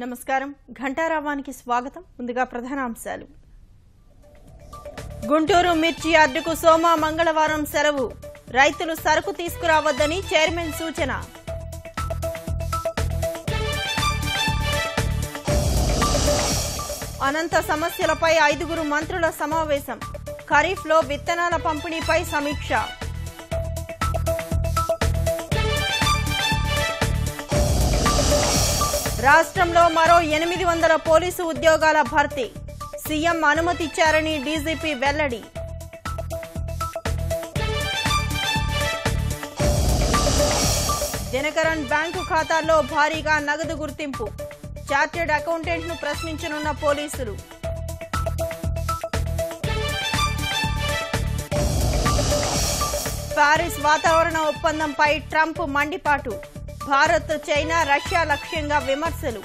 నమస్కారం ఘంటారావానికి స్వాగతం ముందుగా ప్రధానాంశాలు గుంటూరు మిర్చి యార్డుకు సోమ మంగళవారం సెలవు రైతులు సరుకు తీసుకురావద్దని చైర్మన్ సూచన అనంత సమస్యలపై 5 మంత్రుల సమావేశం ఖరీఫ్లో విత్తనాల పంపిణీపై సమీక్ష రాష్ట్రంలో మరో 800 పోలీసు ఉద్యోగాల భర్తీ సీఎం అనుమతిచ్చారని డీజీపీ వెల్లడి దినకరన్ బ్యాంకు ఖాతాల్లో భారీగా నగదు గుర్తింపు చార్టెడ్ అకౌంటెంట్ను ప్రశ్నించనున్న పోలీసులు పారిస్ వాతావరణ ఒప్పందంపై ట్రంప్ మండిపాటు భారత్ చైనా రష్యా లక్ష్యంగా విమర్శలు